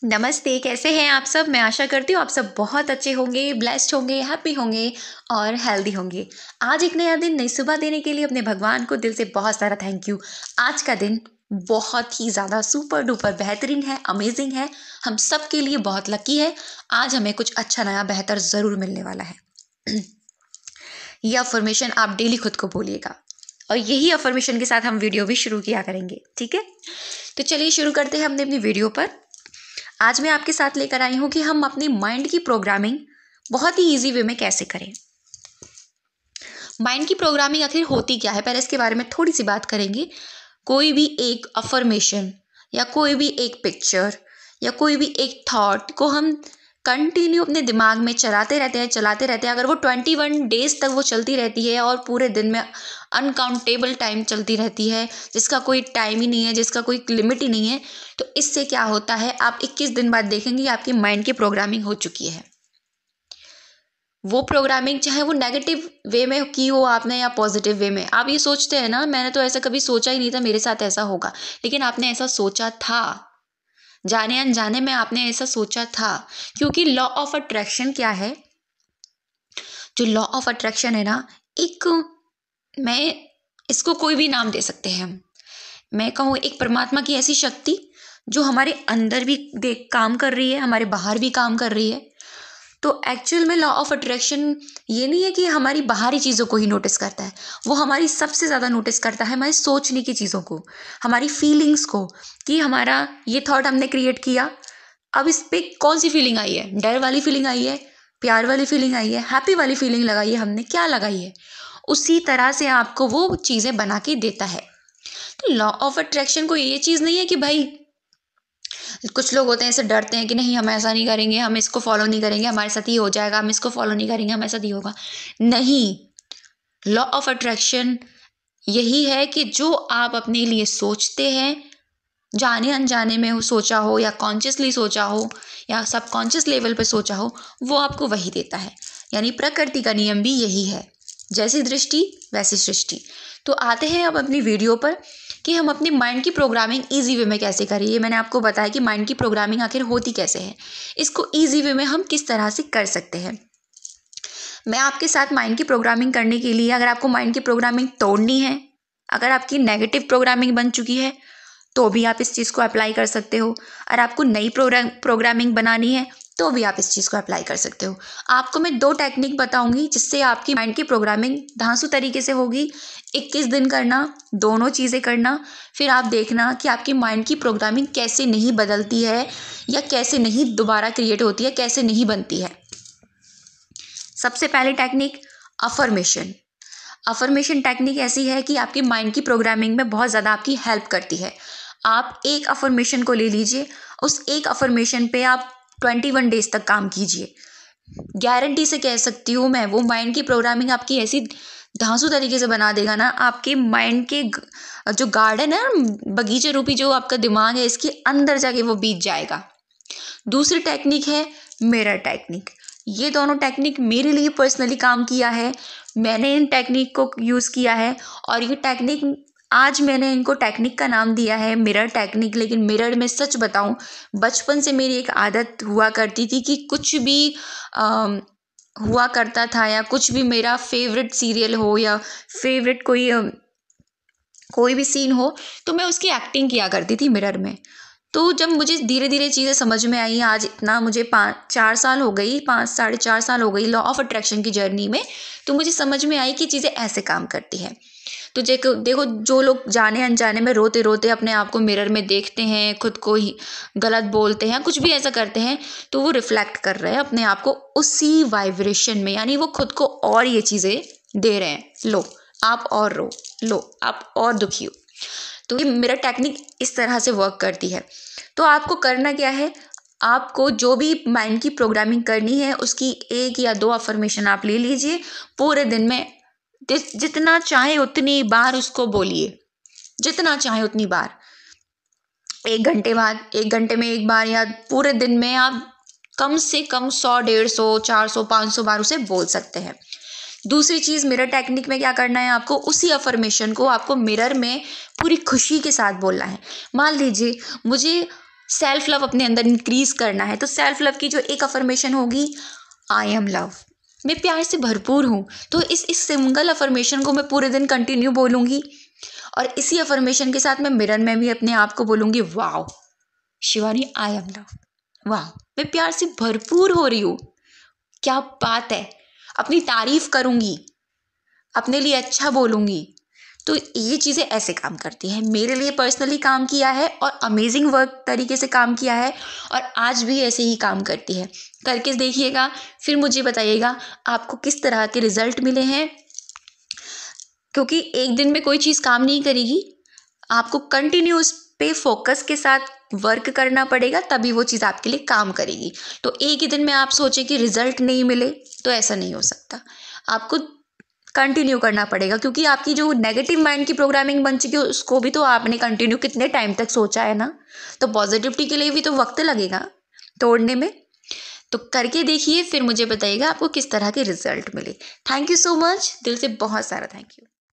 नमस्ते, कैसे हैं आप सब? मैं आशा करती हूँ आप सब बहुत अच्छे होंगे, ब्लेस्ड होंगे, हैप्पी होंगे और हेल्दी होंगे। आज एक नया दिन, नई सुबह देने के लिए अपने भगवान को दिल से बहुत सारा थैंक यू। आज का दिन बहुत ही ज़्यादा सुपर डुपर बेहतरीन है, अमेजिंग है। हम सब के लिए बहुत लकी है। आज हमें कुछ अच्छा नया बेहतर ज़रूर मिलने वाला है। ये अफर्मेशन आप डेली खुद को बोलिएगा और यही अफर्मेशन के साथ हम वीडियो भी शुरू किया करेंगे, ठीक है? तो चलिए शुरू करते हैं अपनी वीडियो पर। आज मैं आपके साथ लेकर आई हूं कि हम अपनी माइंड की प्रोग्रामिंग बहुत ही इजी वे में कैसे करें। माइंड की प्रोग्रामिंग आखिर होती क्या है, पहले इसके बारे में थोड़ी सी बात करेंगे। कोई भी एक अफर्मेशन या कोई भी एक पिक्चर या कोई भी एक थॉट को हम कंटिन्यू अपने दिमाग में चलाते रहते हैं। अगर वो 21 डेज तक वो चलती रहती है और पूरे दिन में अनकाउंटेबल टाइम चलती रहती है, जिसका कोई टाइम ही नहीं है, जिसका कोई लिमिट ही नहीं है, तो इससे क्या होता है, आप 21 दिन बाद देखेंगे आपकी माइंड की प्रोग्रामिंग हो चुकी है। वो प्रोग्रामिंग चाहे वो नेगेटिव वे में की हो आपने या पॉजिटिव वे में। आप ये सोचते हैं ना, मैंने तो ऐसा कभी सोचा ही नहीं था मेरे साथ ऐसा होगा, लेकिन आपने ऐसा सोचा था, जाने अनजाने में आपने ऐसा सोचा था। क्योंकि लॉ ऑफ अट्रैक्शन क्या है, जो लॉ ऑफ अट्रैक्शन है ना, एक, मैं इसको कोई भी नाम दे सकते हैं हम। मैं कहूँ एक परमात्मा की ऐसी शक्ति जो हमारे अंदर भी देख काम कर रही है, हमारे बाहर भी काम कर रही है। तो एक्चुअल में लॉ ऑफ अट्रैक्शन ये नहीं है कि हमारी बाहरी चीज़ों को ही नोटिस करता है, वो हमारी सबसे ज़्यादा नोटिस करता है हमारे सोचने की चीज़ों को, हमारी फीलिंग्स को, कि हमारा ये थॉट हमने क्रिएट किया, अब इस पर कौन सी फीलिंग आई है, डर वाली फीलिंग आई है, प्यार वाली फीलिंग आई है, हैप्पी वाली फीलिंग लगाई है, हमने क्या लगाई है, उसी तरह से आपको वो चीज़ें बना के देता है। तो लॉ ऑफ अट्रैक्शन को ये चीज़ नहीं है कि भाई, कुछ लोग होते हैं ऐसे डरते हैं कि नहीं हम ऐसा नहीं करेंगे, हम इसको फॉलो नहीं करेंगे, हमारे साथ ही हो जाएगा, हम इसको फॉलो नहीं करेंगे, हमारे साथ ही होगा। नहीं, लॉ ऑफ अट्रैक्शन यही है कि जो आप अपने लिए सोचते हैं, जाने अनजाने में हो सोचा हो या कॉन्शियसली सोचा हो या सबकॉन्शियस लेवल पे सोचा हो, वो आपको वही देता है। यानी प्रकृति का नियम भी यही है, जैसी दृष्टि वैसी सृष्टि। तो आते हैं अब अपनी वीडियो पर कि हम अपनी माइंड की प्रोग्रामिंग ईजी वे में कैसे करें। ये मैंने आपको बताया कि माइंड की प्रोग्रामिंग आखिर होती कैसे है, इसको ईजी वे में हम किस तरह से कर सकते हैं। मैं आपके साथ माइंड की प्रोग्रामिंग करने के लिए, अगर आपको माइंड की प्रोग्रामिंग तोड़नी है, अगर आपकी नेगेटिव प्रोग्रामिंग बन चुकी है तो भी आप इस चीज़ को अप्लाई कर सकते हो। और आपको नई प्रोग्रामिंग बनानी है तो भी आप इस चीज़ को अप्लाई कर सकते हो। आपको मैं 2 टेक्निक बताऊंगी जिससे आपकी माइंड की प्रोग्रामिंग धांसू तरीके से होगी। 21 दिन करना, दोनों चीज़ें करना, फिर आप देखना कि आपकी माइंड की प्रोग्रामिंग कैसे नहीं बदलती है या कैसे नहीं दोबारा क्रिएट होती है, कैसे नहीं बनती है। सबसे पहली टेक्निक अफर्मेशन। अफर्मेशन टेक्निक ऐसी है कि आपकी माइंड की प्रोग्रामिंग में बहुत ज़्यादा आपकी हेल्प करती है। आप एक अफर्मेशन को ले लीजिए, उस एक अफर्मेशन पे आप 21 डेज तक काम कीजिए। गारंटी से कह सकती हूँ मैं, वो माइंड की प्रोग्रामिंग आपकी ऐसी धांसू तरीके से बना देगा ना, आपके माइंड के जो गार्डन है, बगीचे रूपी जो आपका दिमाग है, इसके अंदर जाके वो बीत जाएगा। दूसरी टेक्निक है मिरर टेक्निक। ये दोनों टेक्निक मेरे लिए पर्सनली काम किया है, मैंने इन टेक्निक को यूज़ किया है और ये टेक्निक, आज मैंने इनको टेक्निक का नाम दिया है मिरर टेक्निक। लेकिन मिरर में सच बताऊं, बचपन से मेरी एक आदत हुआ करती थी कि कुछ भी हुआ करता था या कुछ भी मेरा फेवरेट सीरियल हो या फेवरेट कोई भी सीन हो तो मैं उसकी एक्टिंग किया करती थी मिरर में। तो जब मुझे धीरे धीरे चीज़ें समझ में आई, आज इतना मुझे 5-4 साल हो गई, 5-4.5 साल हो गई लॉ ऑफ अट्रैक्शन की जर्नी में, तो मुझे समझ में आई कि चीज़ें ऐसे काम करती हैं। तो देखो, जो लोग जाने अनजाने में रोते रोते अपने आप को मिरर में देखते हैं, खुद को ही गलत बोलते हैं, कुछ भी ऐसा करते हैं, तो वो रिफ्लेक्ट कर रहे हैं अपने आप को उसी वाइब्रेशन में, यानी वो खुद को और ये चीज़ें दे रहे हैं। लो आप और रो, लो आप और दुखी हो। तो ये मिरर टेक्निक इस तरह से वर्क करती है। तो आपको करना क्या है, आपको जो भी माइंड की प्रोग्रामिंग करनी है उसकी 1 या 2 अफर्मेशन आप ले लीजिए, पूरे दिन में जितना चाहे उतनी बार उसको बोलिए, जितना चाहे उतनी बार। 1 घंटे बाद, 1 घंटे में 1 बार, या पूरे दिन में आप कम से कम 100, 150, 400, 500 बार उसे बोल सकते हैं। दूसरी चीज़, मिरर टेक्निक में क्या करना है, आपको उसी अफर्मेशन को आपको मिरर में पूरी खुशी के साथ बोलना है। मान लीजिए मुझे सेल्फ लव अपने अंदर इंक्रीज करना है, तो सेल्फ लव की जो एक अफर्मेशन होगी, आई एम लव, मैं प्यार से भरपूर हूँ। तो इस सिंगल अफर्मेशन को मैं पूरे दिन कंटिन्यू बोलूँगी, और इसी अफर्मेशन के साथ मैं मिरर में भी अपने आप को बोलूँगी, wow Shivani I am love, वाह मैं प्यार से भरपूर हो रही हूँ, क्या बात है। अपनी तारीफ करूँगी, अपने लिए अच्छा बोलूँगी। तो ये चीज़ें ऐसे काम करती हैं, मेरे लिए पर्सनली काम किया है और अमेजिंग वर्क तरीके से काम किया है, और आज भी ऐसे ही काम करती है। करके देखिएगा, फिर मुझे बताइएगा आपको किस तरह के रिजल्ट मिले हैं, क्योंकि एक दिन में कोई चीज़ काम नहीं करेगी, आपको कंटिन्यू उस पे फोकस के साथ वर्क करना पड़ेगा, तभी वो चीज़ आपके लिए काम करेगी। तो एक ही दिन में आप सोचें कि रिजल्ट नहीं मिले, तो ऐसा नहीं हो सकता, आपको कंटिन्यू करना पड़ेगा, क्योंकि आपकी जो नेगेटिव माइंड की प्रोग्रामिंग बन चुकी है उसको भी तो आपने कंटिन्यू कितने टाइम तक सोचा है ना, तो पॉजिटिविटी के लिए भी तो वक्त लगेगा तोड़ने में। तो करके देखिए, फिर मुझे बताइएगा आपको किस तरह के रिजल्ट मिले। थैंक यू सो मच, दिल से बहुत सारा थैंक यू।